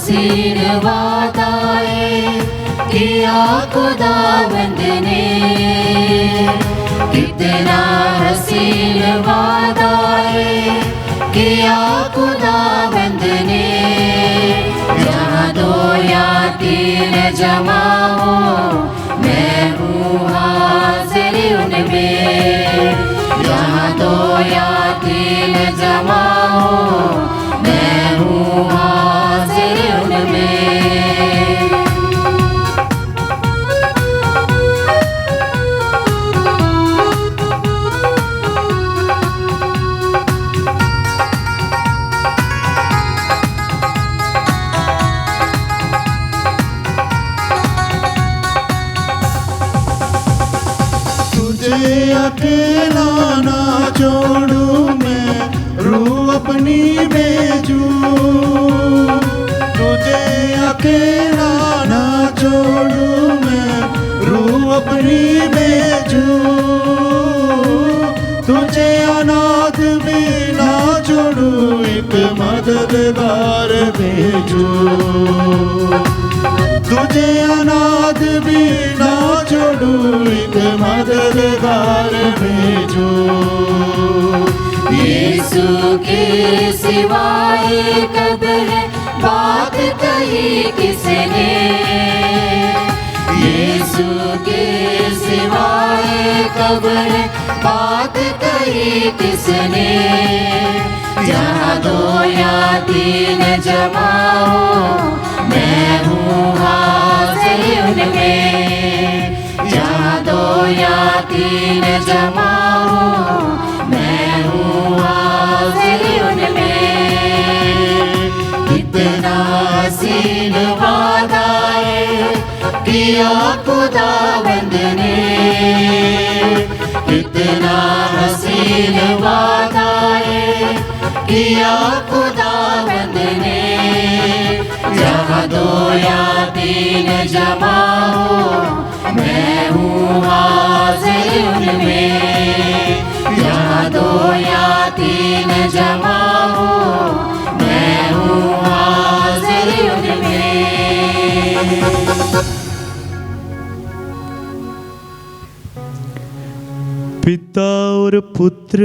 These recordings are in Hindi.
हसीन वादाए किया खुदावंद ने, कितना हसीन वादाए किया खुदावंद ने। जहाँ दो या तीन जमा हो मैं हूँ हाजिर उनमें, जहाँ दो या तीन जमा हो मैं हूँ हाजिर उनमें। अकेला ना छोड़ूं मैं, रूह अपनी भेजूं। तुझे अकेला ना छोड़ूं मैं, रूह अपनी भेजूं। तुझे अनाथ भी ना छोड़ूं, एक मददगार भेजूं। तुझे अनाथ भी ना छोड़ूं, एक मददगार भेजो। यीशु के सिवाय कब है बात कही किसने, यीशु के सिवाय कब है बात कही किसने। जहाँ दो या तीन जमा हो मैं हूँ हाजिर उनमें, जहाँ दो या तीन जमा हो मैं हूँ हाजिर उनमें। कितना हसीन वादाए किया खुदावंद ने, कितना हसीन वादाए किया खुदावंद ने। जहाँ दो या तीन जमा हो मैं हूँ हाजिर उनमें, जहाँ दो या तीन जमा हो मैं हूँ हाजिर उनमें। पिता और पुत्र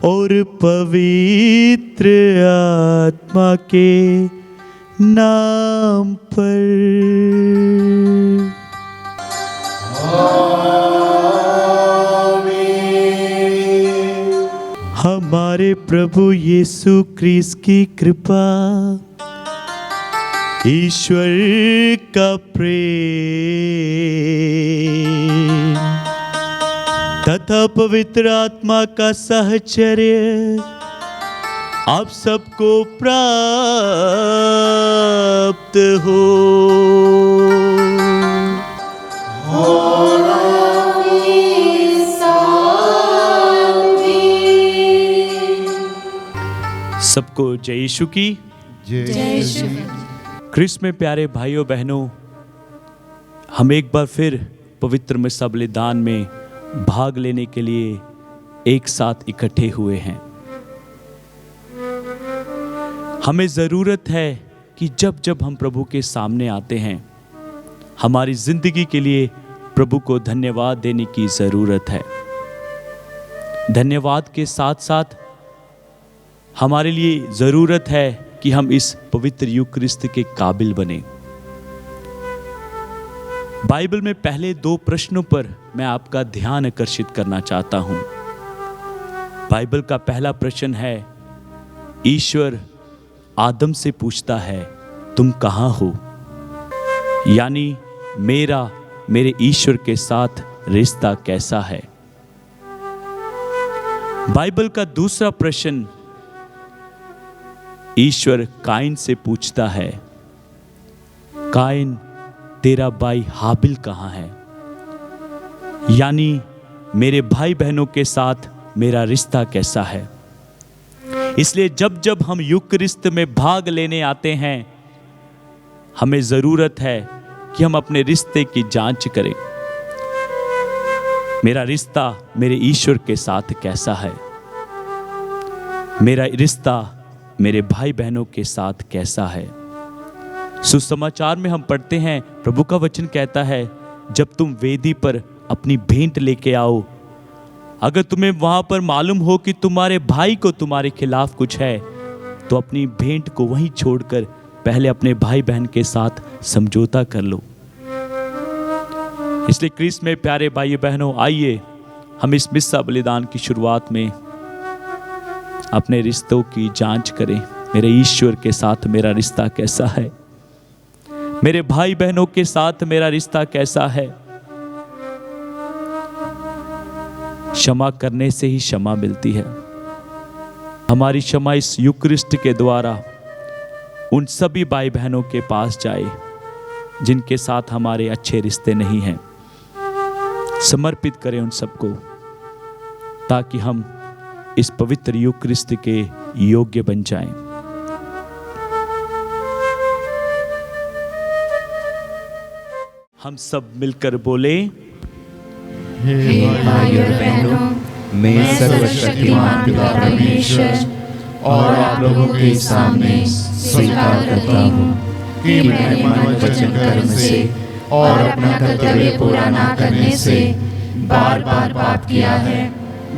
और पवित्र आत्मा के नाम पर आमीन। हमारे प्रभु यीशु क्रिस्त की कृपा, ईश्वर का प्रेम तथा पवित्र आत्मा का सहचर्य आप सबको प्राप्त हो। सबको जय यीशु की जय यीशु। क्रिस्त में प्यारे भाइयों बहनों, हम एक बार फिर पवित्र मिस्सा बलिदान में भाग लेने के लिए एक साथ इकट्ठे हुए हैं। हमें ज़रूरत है कि जब जब हम प्रभु के सामने आते हैं, हमारी ज़िंदगी के लिए प्रभु को धन्यवाद देने की ज़रूरत है। धन्यवाद के साथ साथ हमारे लिए ज़रूरत है कि हम इस पवित्र यूकरिस्त के काबिल बने। बाइबल में पहले दो प्रश्नों पर मैं आपका ध्यान आकर्षित करना चाहता हूं। बाइबल का पहला प्रश्न है, ईश्वर आदम से पूछता है तुम कहां हो, यानी मेरे ईश्वर के साथ रिश्ता कैसा है। बाइबल का दूसरा प्रश्न ईश्वर काइन से पूछता है, काइन तेरा भाई हाबिल कहां है, यानी मेरे भाई बहनों के साथ मेरा रिश्ता कैसा है। इसलिए जब जब हम यूकरिस्त में भाग लेने आते हैं, हमें जरूरत है कि हम अपने रिश्ते की जांच करें। मेरा रिश्ता मेरे ईश्वर के साथ कैसा है, मेरा रिश्ता मेरे भाई बहनों के साथ कैसा है। सुसमाचार में हम पढ़ते हैं, प्रभु का वचन कहता है, जब तुम वेदी पर अपनी भेंट लेके आओ, अगर तुम्हें वहां पर मालूम हो कि तुम्हारे भाई को तुम्हारे खिलाफ कुछ है, तो अपनी भेंट को वहीं छोड़कर पहले अपने भाई बहन के साथ समझौता कर लो। इसलिए क्रिस्त में प्यारे भाई बहनों, आइए हम इस मिस्सा बलिदान की शुरुआत में अपने रिश्तों की जांच करें। मेरे ईश्वर के साथ मेरा रिश्ता कैसा है, मेरे भाई बहनों के साथ मेरा रिश्ता कैसा है। क्षमा करने से ही क्षमा मिलती है। हमारी क्षमा इस यूकरिस्ट के द्वारा उन सभी भाई बहनों के पास जाए जिनके साथ हमारे अच्छे रिश्ते नहीं हैं। समर्पित करें उन सबको, ताकि हम इस पवित्र यूकरिस्ट के योग्य बन जाएं। हम सब मिलकर बोले, हे भाई और बहनों, मैं सर्वशक्तिमान पिता परमेश्वर और आप लोगों के सामने स्वीकार करता हूँ कि मैंने मन वचन कर्म से और अपना कर्तव्य पूरा न करने से बार बार पाप किया है।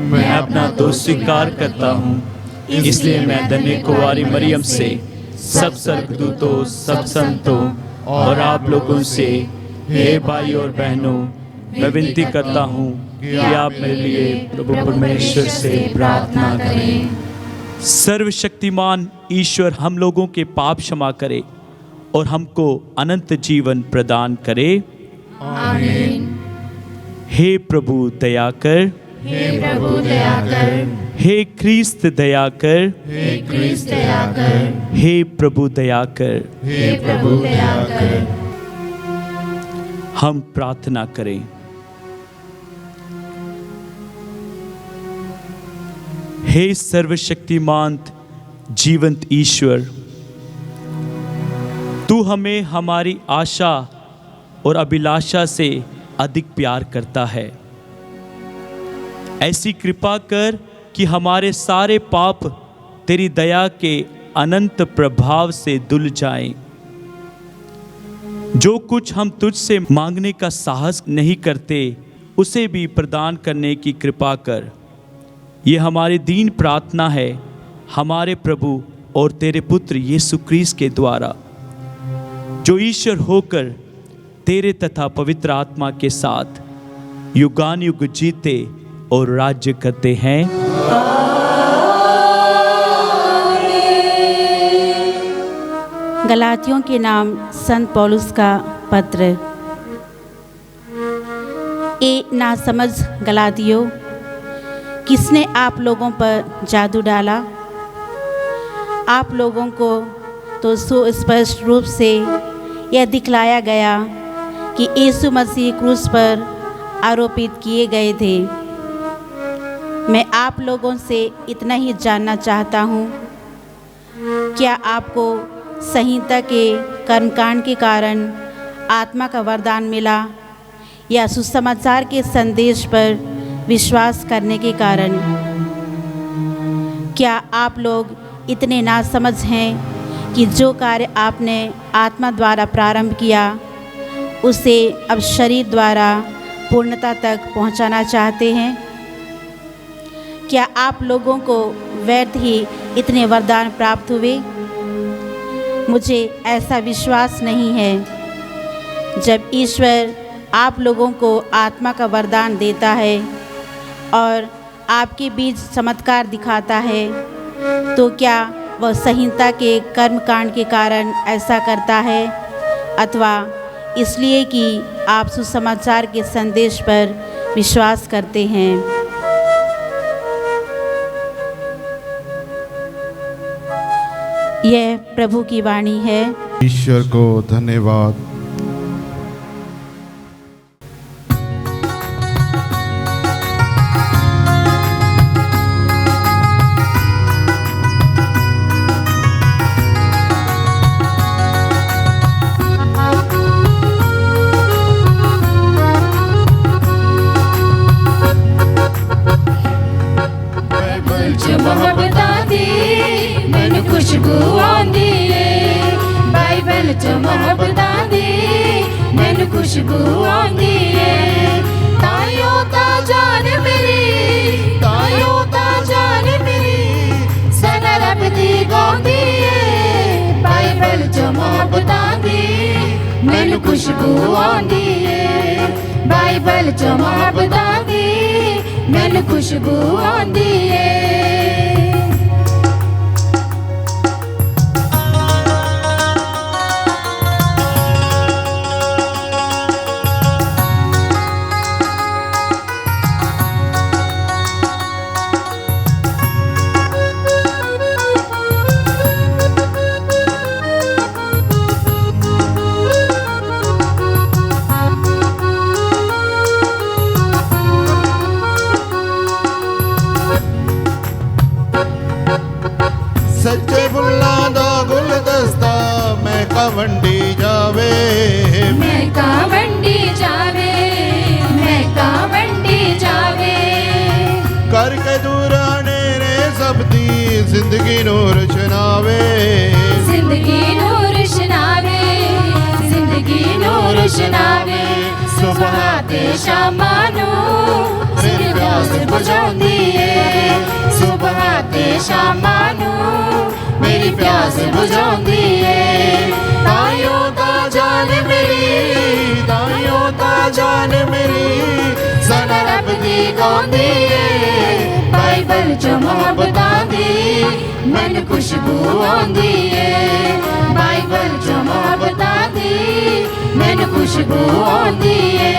मैं अपना दोष स्वीकार करता हूँ, इसलिए मैं धन्य कुंवारी मरियम से, सब स्वर्गदूतों, सब संतों और आप लोगों से, हे भाई और बहनों, मैं विनती करता हूँ कि आप मेरे लिए प्रभु परमेश्वर से प्रार्थना करें। सर्वशक्तिमान ईश्वर हम लोगों के पाप क्षमा करे और हमको अनंत जीवन प्रदान करे। आमीन। हे प्रभु दया कर, हे प्रभु दया कर, हे ख्रीस्त दया कर, हे क्रिस्त दया कर, हे प्रभु दया कर। हे प्रभु दया कर। हम प्रार्थना करें। हे सर्वशक्तिमान जीवंत ईश्वर, तू हमें हमारी आशा और अभिलाषा से अधिक प्यार करता है। ऐसी कृपा कर कि हमारे सारे पाप तेरी दया के अनंत प्रभाव से धुल जाएं। जो कुछ हम तुझसे मांगने का साहस नहीं करते, उसे भी प्रदान करने की कृपा कर। ये हमारी दीन प्रार्थना है हमारे प्रभु और तेरे पुत्र यीशु क्रिस्त के द्वारा, जो ईश्वर होकर तेरे तथा पवित्र आत्मा के साथ युगान युग जीते और राज्य करते हैं। गलातियों के नाम संत पौलुस का पत्र। ए नासमझ गलातियों, किसने आप लोगों पर जादू डाला? आप लोगों को तो सुस्पष्ट रूप से यह दिखलाया गया कि यीशु मसीह क्रूस पर आरोपित किए गए थे। मैं आप लोगों से इतना ही जानना चाहता हूँ, क्या आपको संहिता के कर्मकांड के कारण आत्मा का वरदान मिला, या सुसमाचार के संदेश पर विश्वास करने के कारण? क्या आप लोग इतने नासमझ हैं कि जो कार्य आपने आत्मा द्वारा प्रारंभ किया, उसे अब शरीर द्वारा पूर्णता तक पहुंचाना चाहते हैं? क्या आप लोगों को व्यर्थ ही इतने वरदान प्राप्त हुए? मुझे ऐसा विश्वास नहीं है। जब ईश्वर आप लोगों को आत्मा का वरदान देता है और आपके बीच चमत्कार दिखाता है, तो क्या वह संहिता के कर्मकांड के कारण ऐसा करता है, अथवा इसलिए कि आप सुसमाचार के संदेश पर विश्वास करते हैं? यह प्रभु की वाणी है। ईश्वर को धन्यवाद। खुशबू आंदी है, बाइबल बाइबल च मोहब्बतां दी मैनू खुशबू आंदी है तायो ता जान मेरी तायो ता जान मेरी सना रब दी गांदी है बाइबल च मोहब्बतां दी मैनू खुशबू आंदी है बाइबल च मोहब्बतां दी मैनू खुशबू आंदी है सच्चे फुल्लां दा गुलदस्ता महका वंडी जावे महका वंडी जावे महका वंडी जावे करके दूराने रे सब दी जिंदगी नूर शनावे जिंदगी नूर शनावे जिंदगी नूर शनावे सुबह ते शामां नूं मेरी प्यास बुझाउंदी है सुबह ते शामां नूं मेरी प्यास बुझाउंदी है तायो ता जान मेरी तायो ता जान मेरी सना रब दी गांदी है बाइबल च मोहब्बतां दी मैनू खुशबू आंदी है बाइबल च मोहब्बतां दी मैनू खुशबू आंदी है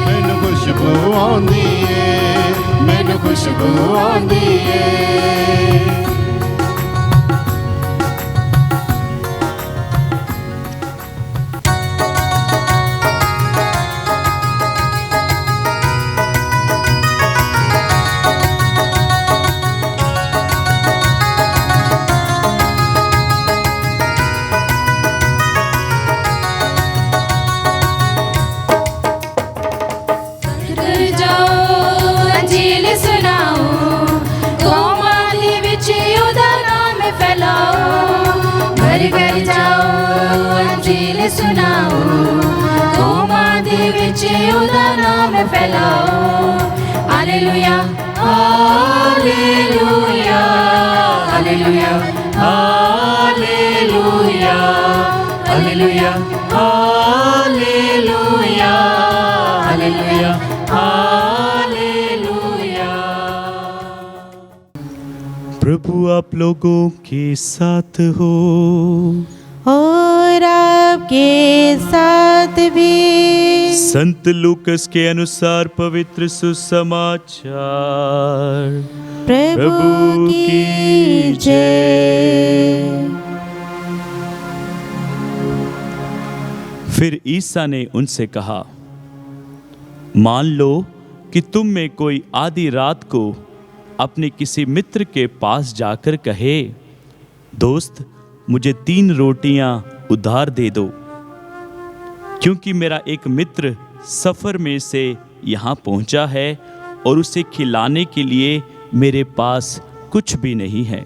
मैनू खुशबू आंदी है मैनू खुशबू आंदी है सुनाओ कौमां दे विच ओदा नाम फैलाओ hallelujah hallelujah hallelujah hallelujah hallelujah hallelujah hallelujah hallelujah प्रभु आप लोगों के साथ हो और आपके साथ भी संत लूकस के अनुसार पवित्र सुसमाचार प्रभु की जय। फिर ईसा ने उनसे कहा, मान लो कि तुम में कोई आधी रात को अपने किसी मित्र के पास जाकर कहे, दोस्त मुझे 3 रोटियां उधार दे दो, क्योंकि मेरा एक मित्र सफर में से यहाँ पहुँचा है और उसे खिलाने के लिए मेरे पास कुछ भी नहीं है।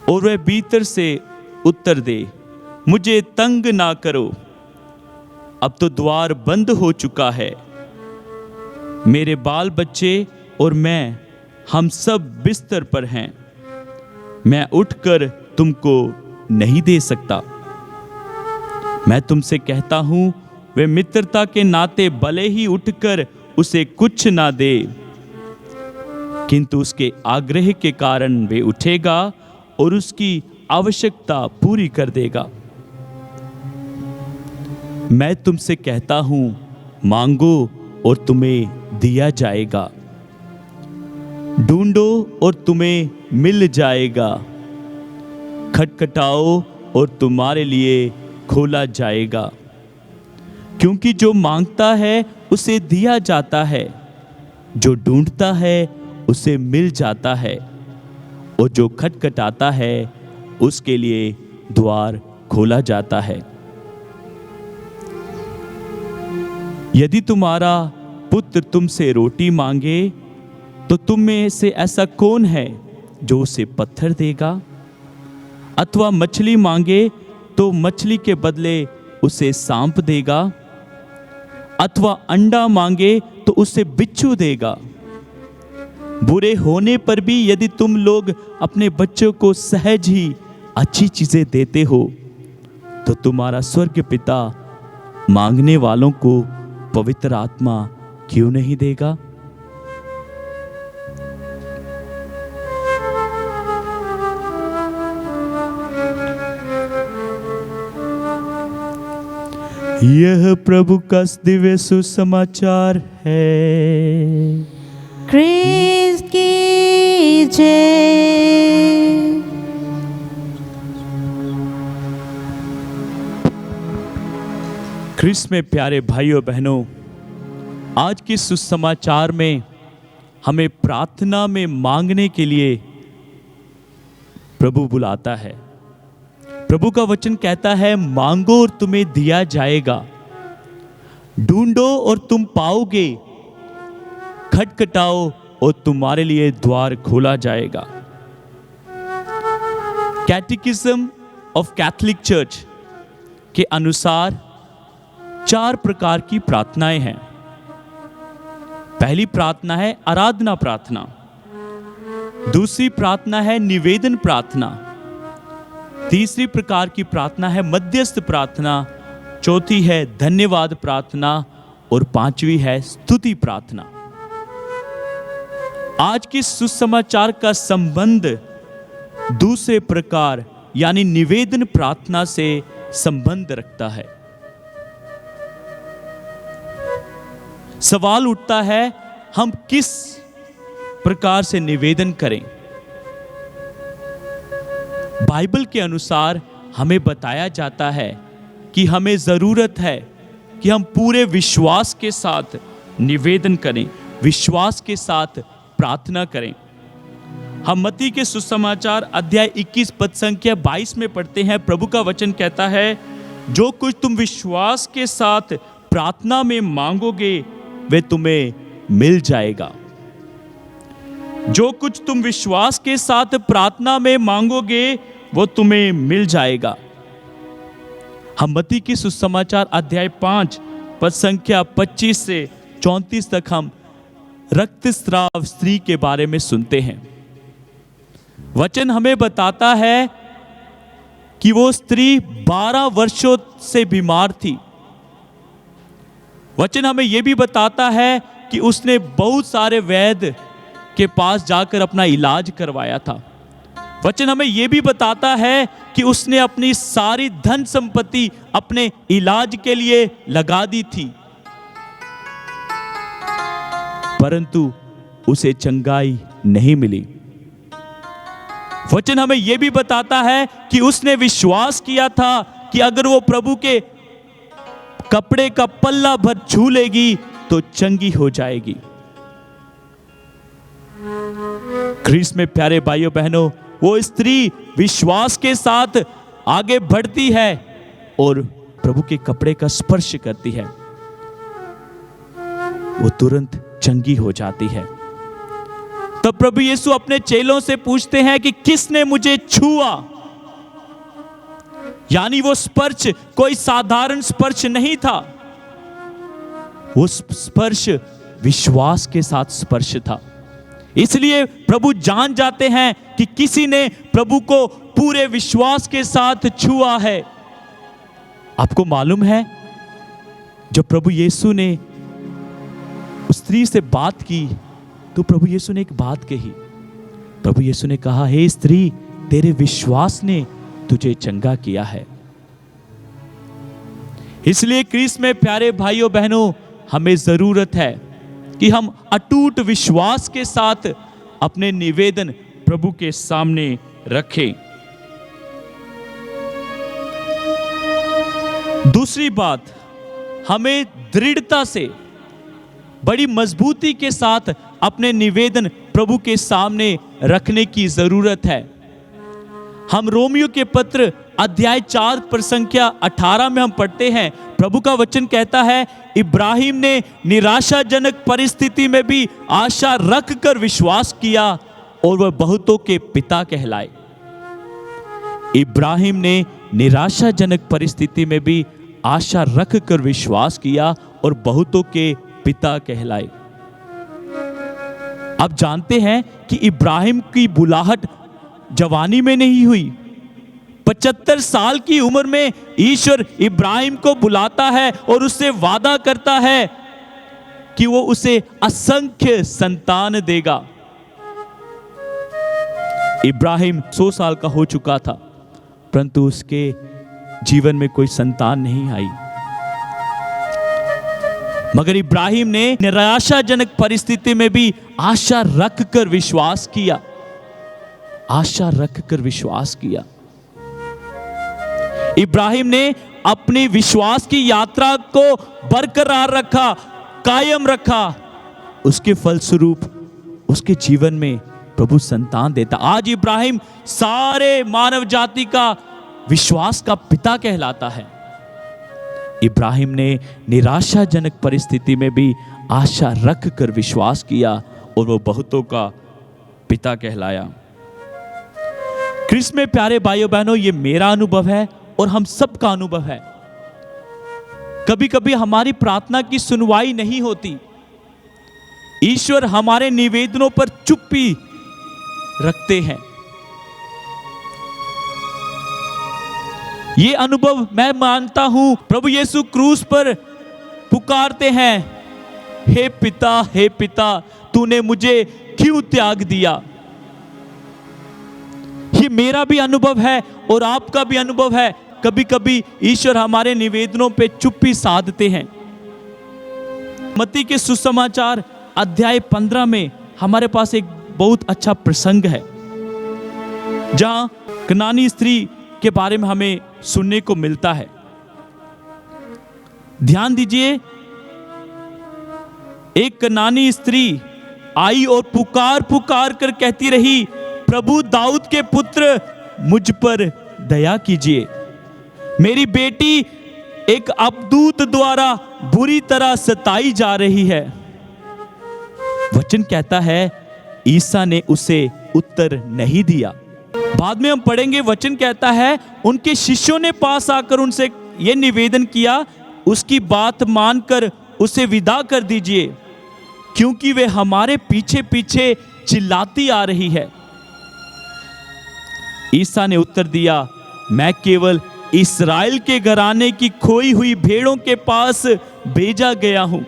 और वह भीतर से उत्तर दे, मुझे तंग ना करो, अब तो द्वार बंद हो चुका है, मेरे बाल बच्चे और मैं हम सब बिस्तर पर हैं, मैं उठकर तुमको नहीं दे सकता। मैं तुमसे कहता हूं, वे मित्रता के नाते भले ही उठकर उसे कुछ ना दे, किंतु उसके आग्रह के कारण वे उठेगा और उसकी आवश्यकता पूरी कर देगा। मैं तुमसे कहता हूं, मांगो और तुम्हें दिया जाएगा, ढूंढो और तुम्हें मिल जाएगा, खटखटाओ और तुम्हारे लिए खोला जाएगा। क्योंकि जो मांगता है उसे दिया जाता है, जो ढूंढता है उसे मिल जाता है, और जो खटखटाता है उसके लिए द्वार खोला जाता है। यदि तुम्हारा पुत्र तुमसे रोटी मांगे तो तुम में से ऐसा कौन है जो उसे पत्थर देगा? अथवा मछली मांगे तो मछली के बदले उसे सांप देगा, अथवा अंडा मांगे तो उसे बिच्छू देगा। बुरे होने पर भी यदि तुम लोग अपने बच्चों को सहज ही अच्छी चीजें देते हो, तो तुम्हारा स्वर्ग पिता मांगने वालों को पवित्र आत्मा क्यों नहीं देगा? यह प्रभु का दिव्य सुसमाचार है। क्रिस्त की जय। क्रिस्त में प्यारे भाइयों बहनों, आज के सुसमाचार में हमें प्रार्थना में मांगने के लिए प्रभु बुलाता है। प्रभु का वचन कहता है, मांगो और तुम्हें दिया जाएगा, ढूंढो और तुम पाओगे, खटखटाओ और तुम्हारे लिए द्वार खोला जाएगा। कैटेकिज्म ऑफ कैथोलिक चर्च के अनुसार 4 प्रकार की प्रार्थनाएं हैं। पहली प्रार्थना है आराधना प्रार्थना, दूसरी प्रार्थना है निवेदन प्रार्थना, तीसरी प्रकार की प्रार्थना है मध्यस्थ प्रार्थना, चौथी है धन्यवाद प्रार्थना और पांचवी है स्तुति प्रार्थना। आज के सुसमाचार का संबंध दूसरे प्रकार यानी निवेदन प्रार्थना से संबंध रखता है। सवाल उठता है, हम किस प्रकार से निवेदन करें? बाइबल के अनुसार हमें बताया जाता है कि हमें जरूरत है कि हम पूरे विश्वास के साथ निवेदन करें, विश्वास के साथ प्रार्थना करें। हम मत्ती के सुसमाचार अध्याय 21 पद संख्या 22 में पढ़ते हैं, प्रभु का वचन कहता है, जो कुछ तुम विश्वास के साथ प्रार्थना में मांगोगे वे तुम्हें मिल जाएगा। जो कुछ तुम विश्वास के साथ प्रार्थना में मांगोगे वो तुम्हें मिल जाएगा। हम मत्ती की सुसमाचार अध्याय 5 पद संख्या 25 से 34 तक हम रक्तस्राव स्त्री के बारे में सुनते हैं। वचन हमें बताता है कि वो स्त्री 12 वर्षों से बीमार थी। वचन हमें यह भी बताता है कि उसने बहुत सारे वैद्य के पास जाकर अपना इलाज करवाया था। वचन हमें यह भी बताता है कि उसने अपनी सारी धन संपत्ति अपने इलाज के लिए लगा दी थी, परंतु उसे चंगाई नहीं मिली। वचन हमें यह भी बताता है कि उसने विश्वास किया था कि अगर वो प्रभु के कपड़े का पल्ला भर छू लेगी तो चंगी हो जाएगी। ख्रीस्त में प्यारे भाइयों बहनों, वो स्त्री विश्वास के साथ आगे बढ़ती है और प्रभु के कपड़े का स्पर्श करती है, वो तुरंत चंगी हो जाती है। तब प्रभु यीशु अपने चेलों से पूछते हैं कि किसने मुझे छुआ? यानी वो स्पर्श कोई साधारण स्पर्श नहीं था, वो स्पर्श विश्वास के साथ स्पर्श था। इसलिए प्रभु जान जाते हैं कि किसी ने प्रभु को पूरे विश्वास के साथ छुआ है। आपको मालूम है, जब प्रभु यीशु ने उस स्त्री से बात की तो प्रभु यीशु ने एक बात कही। प्रभु यीशु ने कहा, हे स्त्री, तेरे विश्वास ने तुझे चंगा किया है। इसलिए ख्रीस्त में प्यारे भाइयों बहनों, हमें जरूरत है कि हम अटूट विश्वास के साथ अपने निवेदन प्रभु के सामने रखें। दूसरी बात, हमें दृढ़ता से, बड़ी मजबूती के साथ अपने निवेदन प्रभु के सामने रखने की जरूरत है। हम रोमियो के पत्र अध्याय 4 पर संख्या 18 में हम पढ़ते हैं, प्रभु का वचन कहता है, इब्राहिम ने निराशाजनक परिस्थिति में भी आशा रखकर विश्वास किया और वह बहुतों के पिता कहलाए। इब्राहिम ने निराशाजनक परिस्थिति में भी आशा रखकर विश्वास किया और बहुतों के पिता कहलाए। अब जानते हैं कि इब्राहिम की बुलाहट जवानी में नहीं हुई। 75 साल की उम्र में ईश्वर इब्राहिम को बुलाता है और उससे वादा करता है कि वो उसे असंख्य संतान देगा। इब्राहिम 100 साल का हो चुका था, परंतु उसके जीवन में कोई संतान नहीं आई। मगर इब्राहिम ने निराशाजनक परिस्थिति में भी आशा रखकर विश्वास किया, आशा रखकर विश्वास किया। इब्राहिम ने अपनी विश्वास की यात्रा को बरकरार रखा, कायम रखा। उसके फलस्वरूप उसके जीवन में प्रभु संतान देता। आज इब्राहिम सारे मानव जाति का विश्वास का पिता कहलाता है। इब्राहिम ने निराशाजनक परिस्थिति में भी आशा रखकर विश्वास किया और वो बहुतों का पिता कहलाया। क्रिस्त में प्यारे भाइयों बहनों, ये मेरा अनुभव है और हम सबका अनुभव है। कभी कभी हमारी प्रार्थना की सुनवाई नहीं होती। ईश्वर हमारे निवेदनों पर चुप्पी रखते हैं। ये अनुभव मैं मानता हूं। प्रभु यीशु क्रूस पर पुकारते हैं, हे पिता तूने मुझे क्यों त्याग दिया। ये मेरा भी अनुभव है और आपका भी अनुभव है। कभी कभी ईश्वर हमारे निवेदनों पे चुप्पी साधते हैं। मत्ती के सुसमाचार अध्याय 15 में हमारे पास एक बहुत अच्छा प्रसंग है, जहां कनानी स्त्री के बारे में हमें सुनने को मिलता है। ध्यान दीजिए, एक कनानी स्त्री आई और पुकार पुकार कर कहती रही, प्रभु दाऊद के पुत्र मुझ पर दया कीजिए, मेरी बेटी एक अपदूत द्वारा बुरी तरह सताई जा रही है। वचन कहता है ईसा ने उसे उत्तर नहीं दिया। बाद में हम पढ़ेंगे, वचन कहता है उनके शिष्यों ने पास आकर उनसे यह निवेदन किया, उसकी बात मानकर उसे विदा कर दीजिए, क्योंकि वे हमारे पीछे पीछे चिल्लाती आ रही है। ईसा ने उत्तर दिया, मैं केवल इस्राएल के घराने की खोई हुई भेड़ों के पास भेजा गया हूं।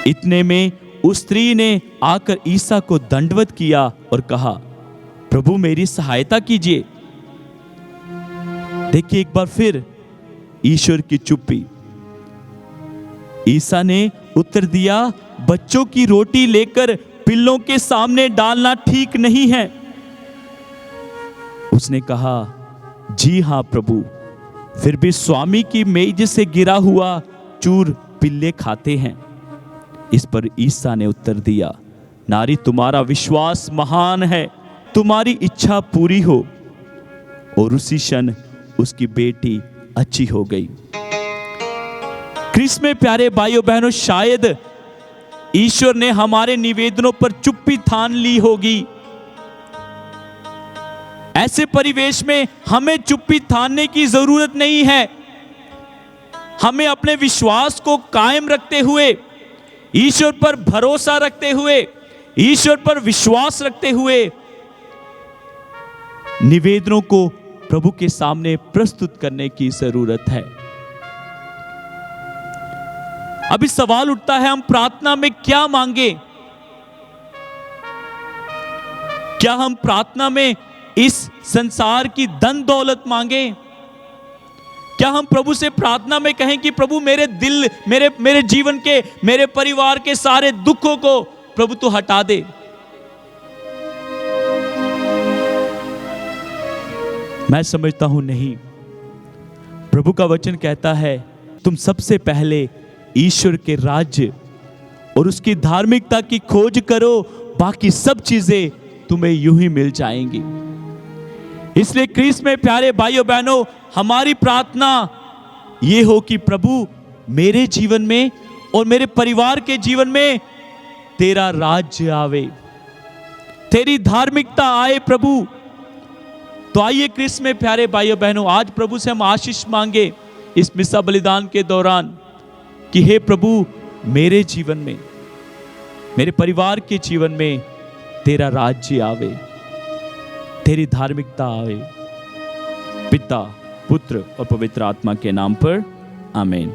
इतने में उस स्त्री ने आकर ईसा को दंडवत किया और कहा, प्रभु मेरी सहायता कीजिए। देखिए एक बार फिर ईश्वर की चुप्पी। ईसा ने उत्तर दिया, बच्चों की रोटी लेकर पिल्लों के सामने डालना ठीक नहीं है। उसने कहा, जी हां प्रभु, फिर भी स्वामी की मेज से गिरा हुआ चूर पिल्ले खाते हैं। इस पर ईसा ने उत्तर दिया, नारी तुम्हारा विश्वास महान है, तुम्हारी इच्छा पूरी हो। और उसी क्षण उसकी बेटी अच्छी हो गई। क्रिस्त में प्यारे भाइयों बहनों, शायद ईश्वर ने हमारे निवेदनों पर चुप्पी ठान ली होगी। ऐसे परिवेश में हमें चुप्पी ठानने की जरूरत नहीं है। हमें अपने विश्वास को कायम रखते हुए, ईश्वर पर भरोसा रखते हुए, ईश्वर पर विश्वास रखते हुए निवेदनों को प्रभु के सामने प्रस्तुत करने की जरूरत है। अभी सवाल उठता है, हम प्रार्थना में क्या मांगे? क्या हम प्रार्थना में इस संसार की धन दौलत मांगे? क्या हम प्रभु से प्रार्थना में कहें कि प्रभु मेरे दिल, मेरे जीवन के, मेरे परिवार के सारे दुखों को प्रभु तू हटा दे? मैं समझता हूं नहीं। प्रभु का वचन कहता है, तुम सबसे पहले ईश्वर के राज्य और उसकी धार्मिकता की खोज करो, बाकी सब चीजें तुम्हें यूं ही मिल जाएंगी। इसलिए क्रिस्त में प्यारे भाइयों बहनों, हमारी प्रार्थना ये हो कि प्रभु मेरे जीवन में और मेरे परिवार के जीवन में तेरा राज्य आवे, तेरी धार्मिकता आए प्रभु। तो आइए क्रिस्त में प्यारे भाइयों बहनों, आज प्रभु से हम आशीष मांगे इस मिसा बलिदान के दौरान कि हे प्रभु, मेरे जीवन में, मेरे परिवार के जीवन में तेरा राज्य आवे, तेरी धार्मिकता आवे। पिता, पुत्र और पवित्र आत्मा के नाम पर आमीन।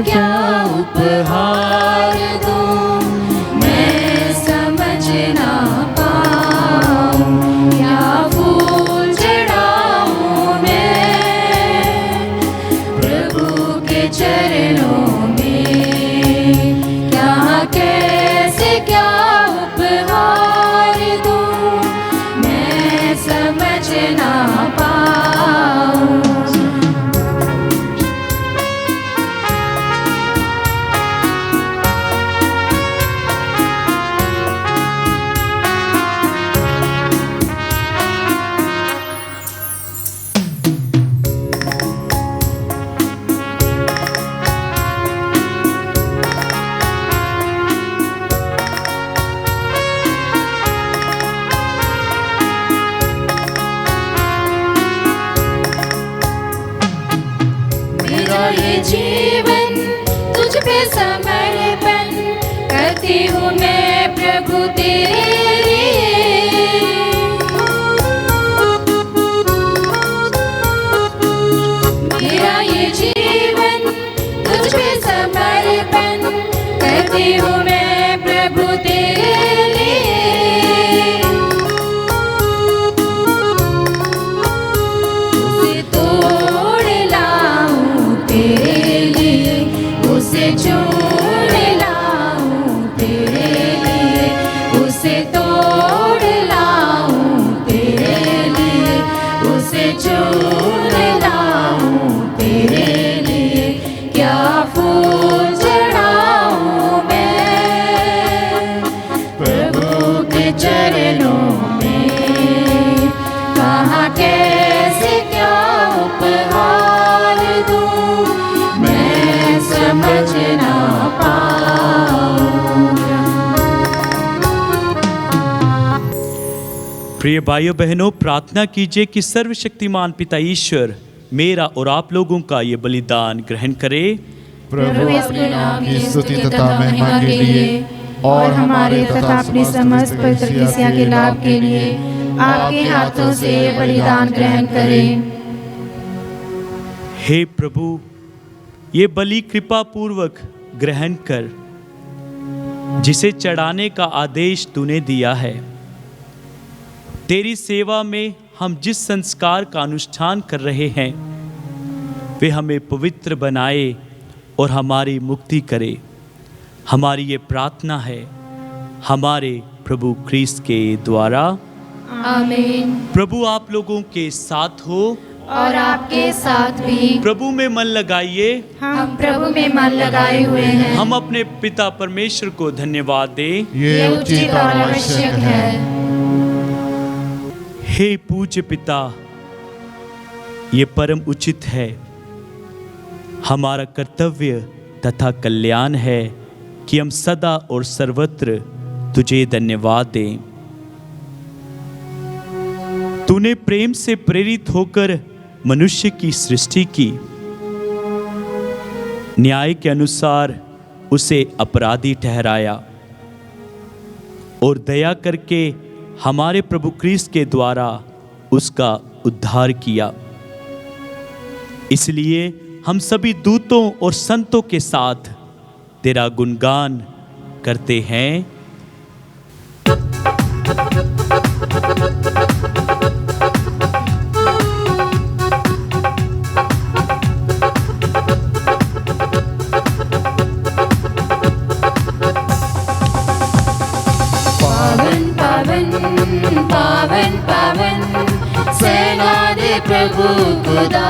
क्या उपहार दूं मैं समझ ना पाऊं, क्या फूल चढ़ाऊं मैं प्रभु के चरणों में, क्या कैसे क्या उपहार दूं मैं समझ ना पाऊं। ये जीवन तुझ पे समर्पण करती हूँ मैं प्रभु तेरे लिए। मेरा ये जीवन तुझ पे समर्पण करती हूँ मैं प्रभु तेरे लिए। उसे तोड़ लाऊं तेरे लिए, उसे चूर लाऊं तेरे लिए, उसे तोड़ लाऊं तेरे लिए, उसे चूर लाऊं तेरे लिए। क्या फूल चढ़ाऊं मैं प्रभु के चरणों में, कहाँ कैसे क्या उपहार दूं मैं समझ ना पाऊंगा। प्रिय भाइयों बहनों, प्रार्थना कीजिए कि सर्वशक्तिमान पिता ईश्वर मेरा और आप लोगों का ये बलिदान ग्रहण करे। प्रभु अपने नाम की स्तुति तथा महिमा के लिए और हमारे तथा अपनी समस्त पवित्र कलीसिया के लाभ के लिए आपके हाथों से ये बलिदान ग्रहण करें। हे प्रभु, ये बलि कृपा पूर्वक ग्रहण कर, जिसे चढ़ाने का आदेश तूने दिया है। तेरी सेवा में हम जिस संस्कार का अनुष्ठान कर रहे हैं वे हमें पवित्र बनाए और हमारी मुक्ति करे। हमारी ये प्रार्थना है हमारे प्रभु क्रिस्त के द्वारा, आमीन। प्रभु आप लोगों के साथ हो और आपके साथ भी। प्रभु में मन लगाइए, हम प्रभु में मन लगाए हुए हैं। हम अपने पिता परमेश्वर को धन्यवाद दें। ये उचित और आवश्यक है। हे पूज्य पिता, ये परम उचित है, हमारा कर्तव्य तथा कल्याण है कि हम सदा और सर्वत्र तुझे धन्यवाद दें। तूने प्रेम से प्रेरित होकर मनुष्य की सृष्टि की, न्याय के अनुसार उसे अपराधी ठहराया और दया करके हमारे प्रभु क्रिस्त के द्वारा उसका उद्धार किया। इसलिए हम सभी दूतों और संतों के साथ तेरा गुणगान करते हैं। पावन पावन पावन पावन सेना दे प्रभु खुदा।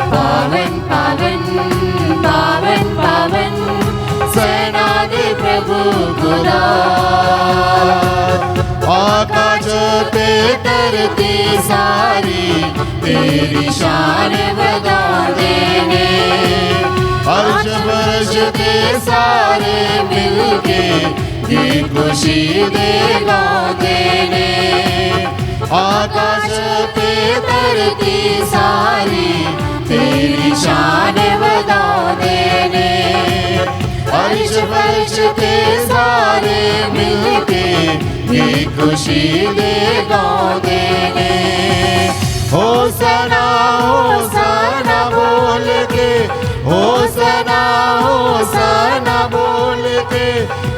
पावन पावन पावन पावन सेना दे प्रभु खुदा। आकाश पे धरती सारी तेरी शान बता देने। अर्श वर्ष के सारे मिलके ये खुशी दे गा देने। आकाश पे धरती सारी तेरी शान बता देने। अर्श वर्ष के सारे मिलके ये खुशी दे गा देने। होसना होसना बोल के, होसना होसना बोल के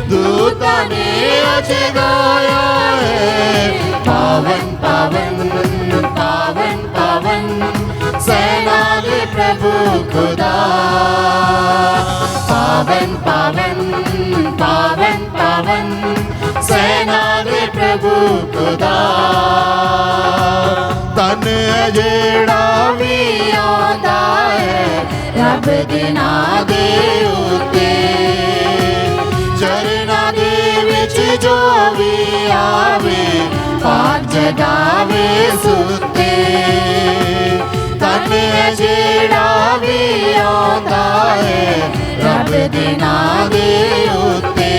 दूता ने आज गाया है। पावन पावन पावन पावन सेना दे प्रभु खुदा। पावन पावन पावन पावन सेना दे प्रभु खुदा। तन जेड़ा भी आंदा है रब दिना दे उत्ते। चरना दे विच जो भी आवे पाक जगावे सुते। तन जेड़ा भी आंदा है रब दिना दे उत्ते।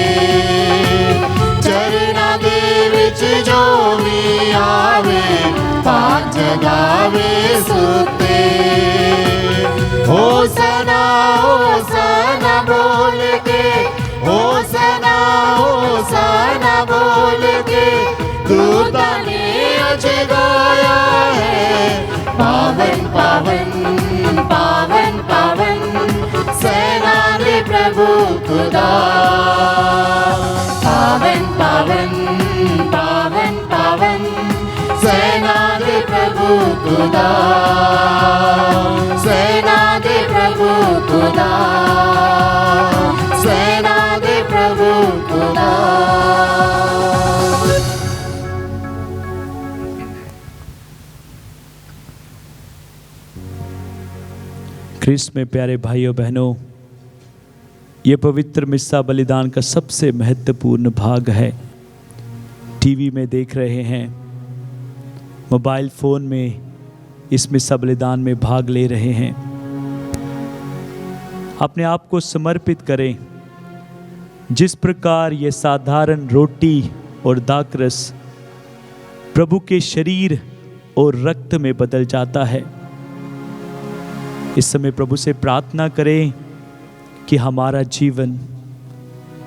चरना दे विच जो भी आवे पाक जगावे सुते। होसना होसना बोल के, होसना होसना बोल के दूता ने आज गाया है। पावन पावन पावन पावन सेना दे प्रभु खुदा। पावन पावन पावन पावन सेना दे प्रभु खुदा। सेना दे प्रभु खुदा। सेना दे प्रभु खुदा। ख्रिस्त में प्यारे भाइयों बहनों, ये पवित्र मिस्सा बलिदान का सबसे महत्वपूर्ण भाग है। टीवी में देख रहे हैं, मोबाइल फ़ोन में इस मिस्सा बलिदान में भाग ले रहे हैं। अपने आप को समर्पित करें। जिस प्रकार ये साधारण रोटी और दाखरस प्रभु के शरीर और रक्त में बदल जाता है, इस समय प्रभु से प्रार्थना करें कि हमारा जीवन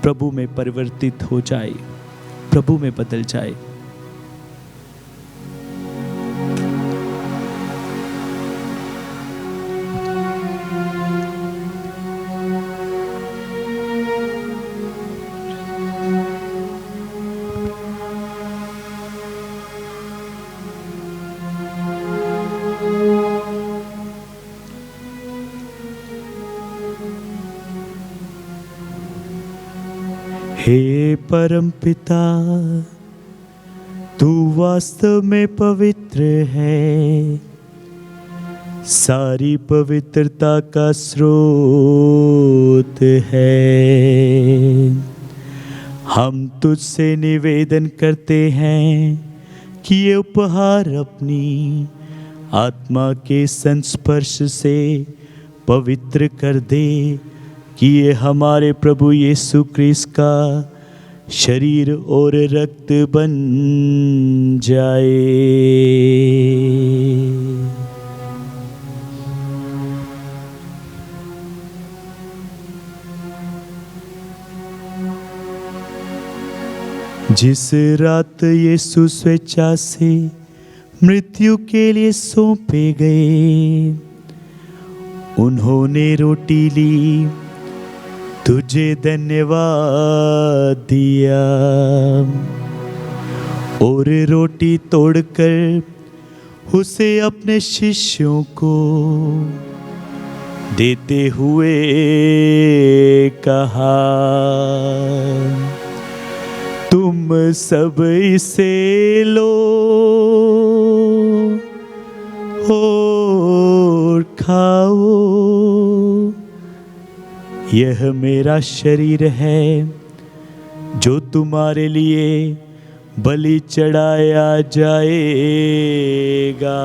प्रभु में परिवर्तित हो जाए, प्रभु में बदल जाए। हे परम पिता, तू वास्तव में पवित्र है, सारी पवित्रता का स्रोत है। हम तुझसे निवेदन करते हैं कि ये उपहार अपनी आत्मा के संस्पर्श से पवित्र कर दे, कि ये हमारे प्रभु यीशु क्रिस्त का शरीर और रक्त बन जाए। जिस रात यीशु स्वेच्छा से मृत्यु के लिए सौंपे गए, उन्होंने रोटी ली, तुझे धन्यवाद दिया और रोटी तोड़कर उसे अपने शिष्यों को देते हुए कहा, तुम तुम सब इसे लो और खाओ, यह मेरा शरीर है जो तुम्हारे लिए बलि चढ़ाया जाएगा।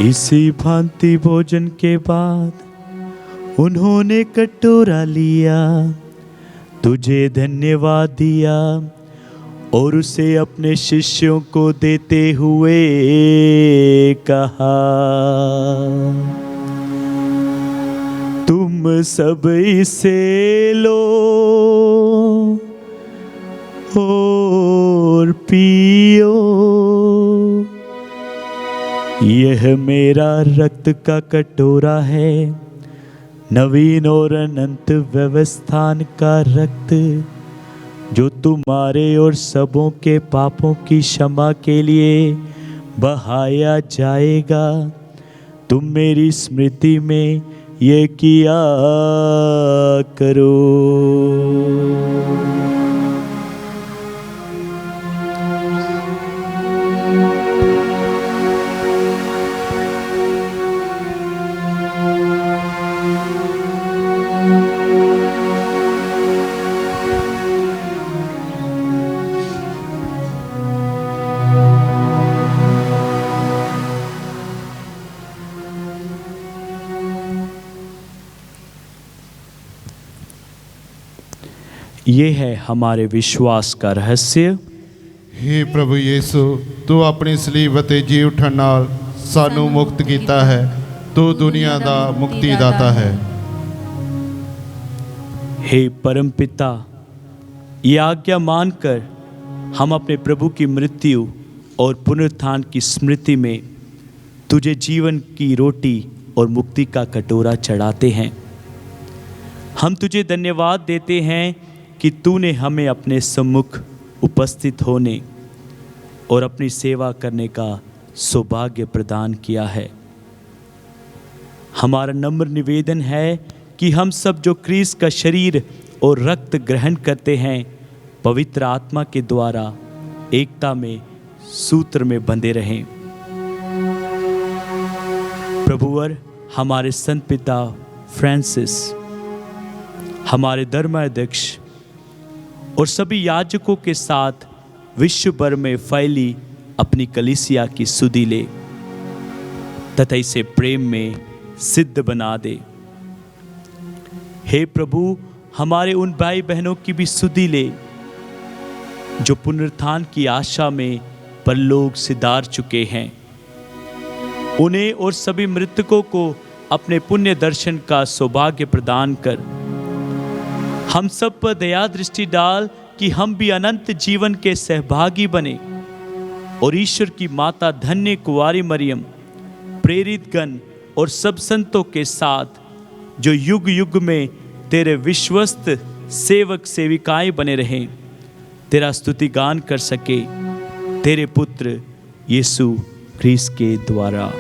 इसी भांति भोजन के बाद उन्होंने कटोरा लिया, तुझे धन्यवाद दिया और उसे अपने शिष्यों को देते हुए कहा, तुम सब इसे लो और पियो, यह मेरा रक्त का कटोरा है, नवीन और अनंत व्यवस्थान का रक्त, जो तुम्हारे और सबों के पापों की क्षमा के लिए बहाया जाएगा। तुम मेरी स्मृति में ये किया करो। ये है हमारे विश्वास का रहस्य। हे प्रभु यीशु, तू अपनी सलीब ते जी उठण नाल सानू मुक्त कीता है, तू दुनिया दा मुक्तिदाता है। हे परमपिता, ये आज्ञा मानकर हम अपने प्रभु की मृत्यु और पुनरुत्थान की स्मृति में तुझे जीवन की रोटी और मुक्ति का कटोरा चढ़ाते हैं। हम तुझे धन्यवाद देते हैं कि तूने हमें अपने सम्मुख उपस्थित होने और अपनी सेवा करने का सौभाग्य प्रदान किया है। हमारा नम्र निवेदन है कि हम सब जो क्रिस्त का शरीर और रक्त ग्रहण करते हैं, पवित्र आत्मा के द्वारा एकता में सूत्र में बंधे रहें। प्रभुवर हमारे संत पिता फ्रांसिस, हमारे धर्माध्यक्ष और सभी याजकों के साथ विश्व भर में फैली अपनी कलीसिया की सुधि ले तथा इसे प्रेम में सिद्ध बना दे। हे प्रभु, हमारे उन भाई बहनों की भी सुधि ले जो पुनरुत्थान की आशा में परलोक सिधार चुके हैं। उन्हें और सभी मृतकों को अपने पुण्य दर्शन का सौभाग्य प्रदान कर हम सब पर दया दृष्टि डाल कि हम भी अनंत जीवन के सहभागी बने और ईश्वर की माता धन्य कुंवारी मरियम, प्रेरित गण और सब संतों के साथ जो युग युग में तेरे विश्वस्त सेवक सेविकाएं बने रहें, तेरा स्तुति गान कर सके तेरे पुत्र यीशु ख्रीस्त के द्वारा।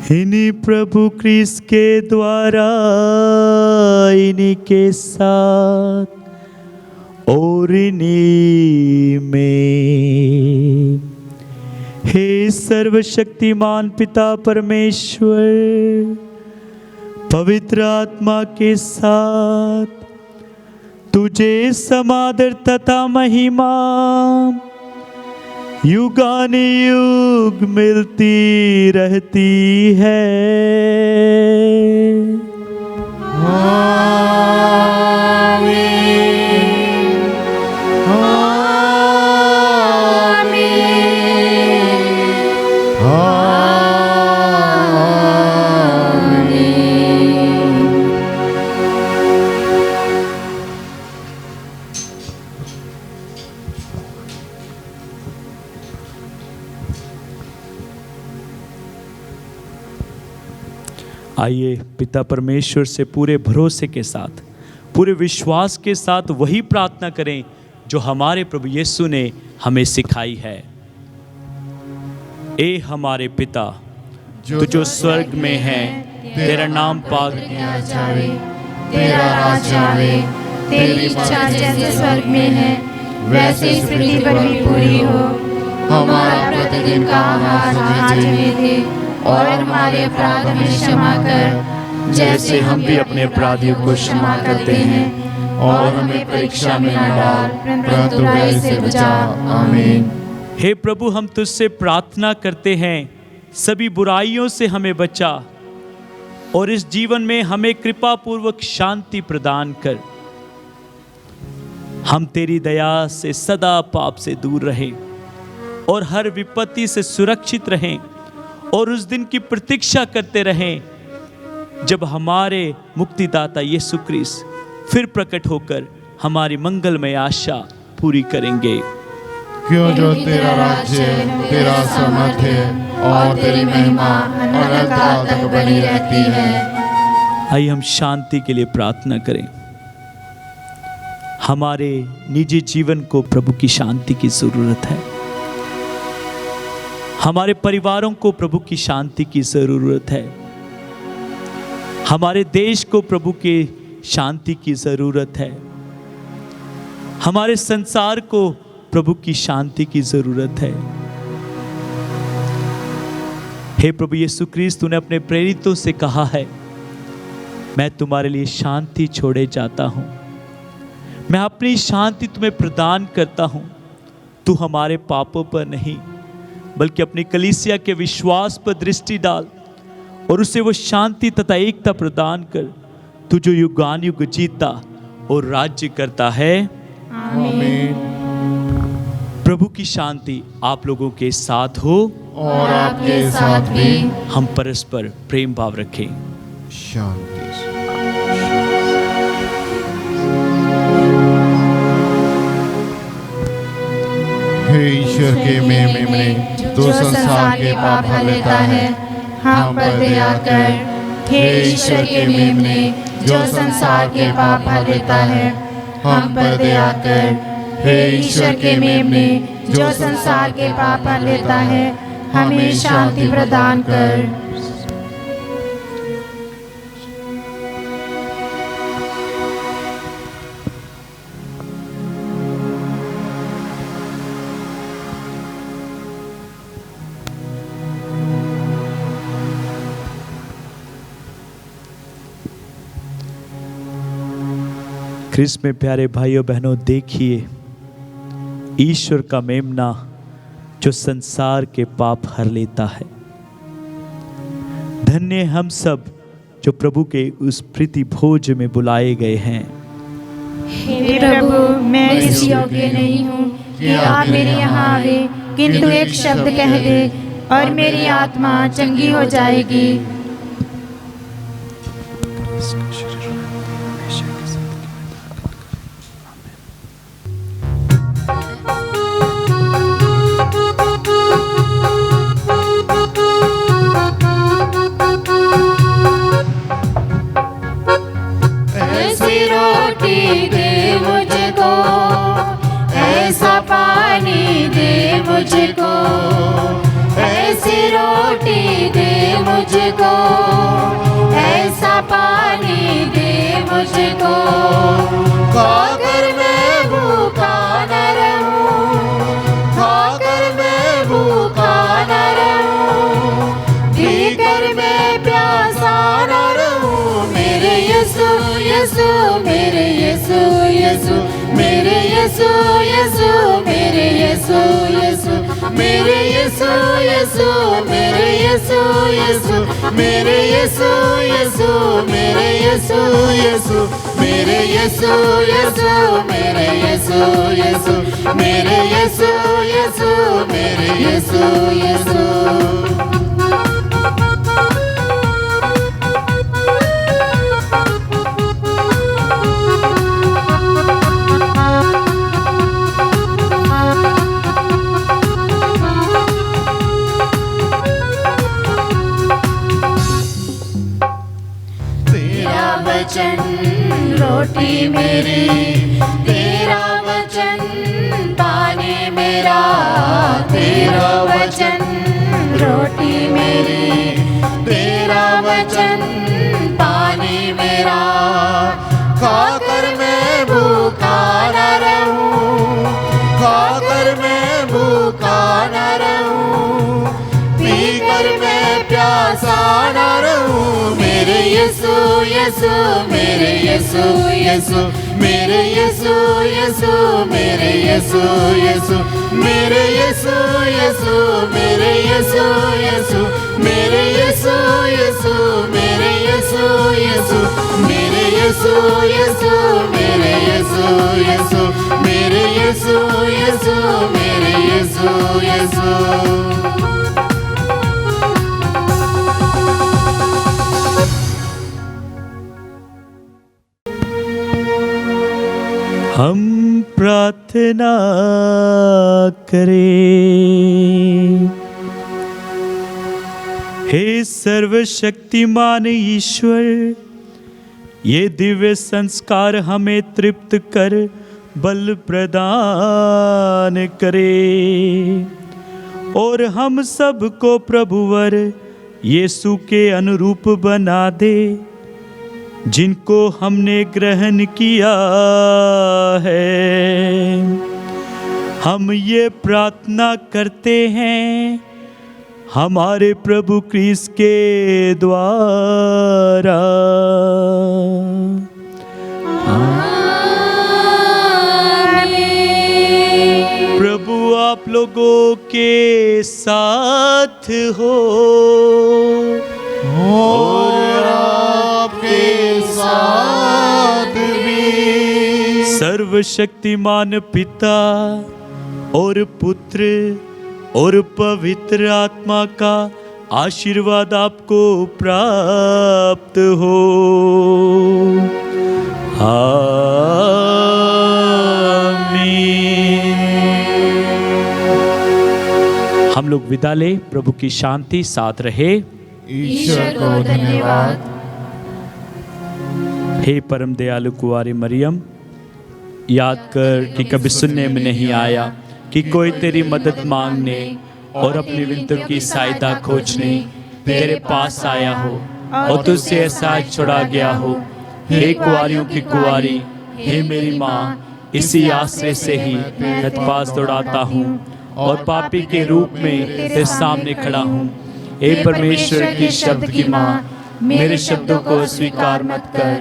इन्हीं प्रभु क्रिस्त के द्वारा, इन्हीं के साथ और इन्हीं में, हे सर्वशक्तिमान पिता परमेश्वर, पवित्र आत्मा के साथ तुझे समादर तथा महिमा युगानुयुग मिलती रहती है। आमीन, आमीन। आइए पिता परमेश्वर से पूरे भरोसे के साथ, पूरे विश्वास के साथ वही प्रार्थना करें जो हमारे प्रभु यीशु ने हमें सिखाई है। ए हमारे पिता जो स्वर्ग में है, तेरा नाम पाक किया जावे, तेरा राज आवे, तेरी इच्छा जैसे स्वर्ग में है वैसे इस पृथ्वी पर भी पूरी हो। हमारा प्रतिदिन का आहार आज हमें दे, और हमारे अपराध हमें क्षमा कर जैसे हम भी अपने अपराधियों को क्षमा करते हैं, और हमें परीक्षा में न डाल परंतु बुराई से बचा। आमीन। हे प्रभु, हम तुझसे प्रार्थना करते हैं सभी बुराइयों से हमें बचा और इस जीवन में हमें कृपा पूर्वक शांति प्रदान कर। हम तेरी दया से सदा पाप से दूर रहें और हर विपत्ति से सुरक्षित रहें और उस दिन की प्रतीक्षा करते रहें जब हमारे मुक्तिदाता यीशु क्रिस्त फिर प्रकट होकर हमारी मंगलमय आशा पूरी करेंगे। क्यों जो तेरा राज्य, तेरा सामर्थ्य और तेरी महिमा अनंत काल तक बनी रहती है। आइए हम शांति के लिए प्रार्थना करें। हमारे निजी जीवन को प्रभु की शांति की जरूरत है। हमारे परिवारों को प्रभु की शांति की जरूरत है। हमारे देश को प्रभु की शांति की जरूरत है। हमारे संसार को प्रभु की शांति की जरूरत है। हे प्रभु यीशु क्रिस्त, तूने अपने प्रेरितों से कहा है, मैं तुम्हारे लिए शांति छोड़े जाता हूं, मैं अपनी शांति तुम्हें प्रदान करता हूं। तू हमारे पापों पर नहीं बल्कि अपनी कलीसिया के विश्वास पर दृष्टि डाल और उसे वो शांति तथा एकता प्रदान कर, तू जो युगान युग जीता और राज्य करता है। आमीन। प्रभु की शांति आप लोगों के साथ हो और आपके साथ भी। हम परस्पर प्रेम भाव रखें। शांति से। हे ईश्वर के मेमने, तू संसार के पाप हर लेता है, हम पर दया कर। हे ईश्वर के मेमने, जो संसार के पाप हर लेता है, हम पर दया कर। हे ईश्वर के मेमने, जो संसार के पाप हर लेता है, हमें शांति प्रदान कर। ख्रिस्त में प्यारे भाइयों बहनों, देखिए ईश्वर का मेमना जो संसार के पाप हर लेता है। धन्य हम सब जो प्रभु के उस प्रीति भोज में बुलाए गए हैं। हे प्रभु, मैं इस योग्य नहीं हूँ कि आप मेरे यहाँ आवे, किंतु एक शब्द कह दे और मेरी आत्मा चंगी हो जाएगी। ऐसी रोटी दे मुझको, ऐसा पानी दे मुझको, ऐसी रोटी दे मुझको, ऐसा पानी दे मुझको। खाकर मैं भूखा न रहूं, खाकर मैं भूखा न रहूं, पीकर मैं प्यासा न रहूं। मेरे यीशु यीशु, मेरे यीशु यीशु, मेरे यीशु यीशु, मेरे यीशु यीशु, मेरे यीशु यीशु, मेरे यीशु यीशु, मेरे यीशु यीशु, मेरे यीशु यीशु, मेरे यीशु यीशु, मेरे यीशु यीशु, मेरे यीशु यीशु, मेरे यीशु यीशु। वचन रोटी मेरी, तेरा वचन पानी मेरा, तेरा वचन रोटी मेरी, तेरा वचन पानी मेरा। खाकर मैं भूखा न रहूं, खाकर मैं भूखा न रहूं, पीकर मैं प्यासा न रहूं। मेरे यीशु यीशु, मेरे यीशु यीशु, मेरे यीशु यीशु, मेरे यीशु यीशु, मेरे यीशु यीशु, मेरे यीशु यीशु, मेरे यीशु यीशु, मेरे यीशु यीशु, मेरे यीशु यीशु, मेरे यीशु यीशु, मेरे यीशु यीशु, मेरे यीशु यीशु। हम प्रार्थना करें। हे सर्वशक्तिमान ईश्वर, ये दिव्य संस्कार हमें तृप्त कर बल प्रदान करे और हम सबको प्रभुवर यीशु के अनुरूप बना दे, जिनको हमने ग्रहण किया है। हम ये प्रार्थना करते हैं हमारे प्रभु क्रिस्त के द्वारा। प्रभु आप लोगों के साथ हो और आपके साथ भी। सर्वशक्तिमान पिता और पुत्र और पवित्र आत्मा का आशीर्वाद आपको प्राप्त हो। आमीन। हम लोग विदा ले। प्रभु की शांति साथ रहे। ईश्वर को धन्यवाद। हे परम दयालु कुंवारी मरियम, याद कर कि कभी सुनने में नहीं आया कि कोई तेरी मदद मांगने और अपनी विनती की सहायता खोजने तेरे पास आया हो और तुझसे ऐसा छुड़ा गया हो। हे कुंवारियों की कुंवारी, हे मेरी माँ, इसी आश्रय से ही पास दौड़ाता हूँ और पापी के रूप में तेरे सामने खड़ा हूँ। हे परमेश्वर की शब्द की माँ, मेरे शब्दों को स्वीकार मत कर,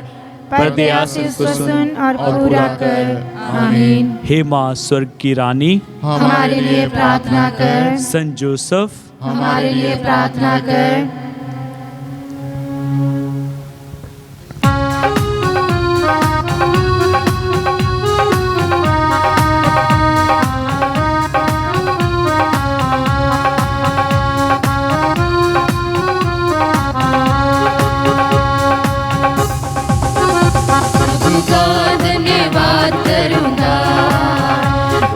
पर दया से उसको सुन और पूरा कर। आमीन। हे माँ स्वर्ग की रानी, हमारे लिए प्रार्थना कर। संत जोसेफ, हमारे लिए प्रार्थना कर। धन्यवाद करूंगा,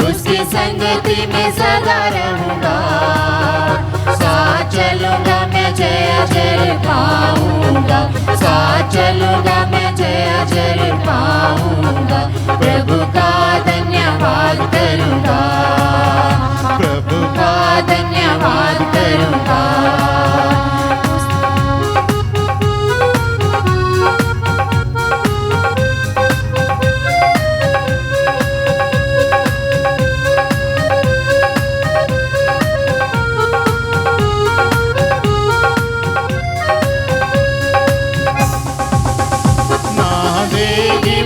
उसकी संगति में सदा रहूंगा। साथ चलूंगा मैं, जय जय पाऊंगा। साथ चलूंगा मैं, जय जय पाऊंगा। प्रभु का धन्यवाद करूंगा, प्रभु का धन्यवाद करूंगा।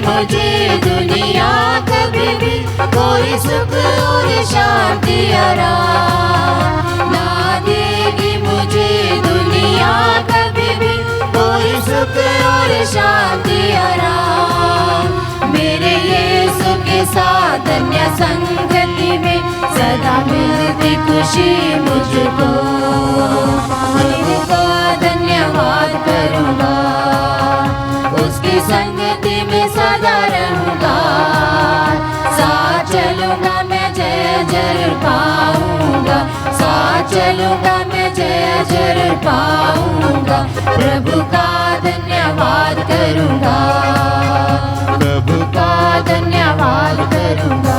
मुझे दुनिया कभी भी कोई सुख और शांति आराम ना देगी। मुझे दुनिया कभी भी कोई सुख और शांति आराम। मेरे यीशु के साथ अन्य संगति में सदा मिलती खुशी मुझको। प्रभु का धन्यवाद करूँगा, उसकी संगति में सदा रहूंगा। साथ चलूंगा मैं, जय जय पाऊंगा। साथ चलूंगा मैं, जय जय पाऊंगा। प्रभु का धन्यवाद धन्यवाद करूँगा, प्रभु का धन्यवाद करूँगा।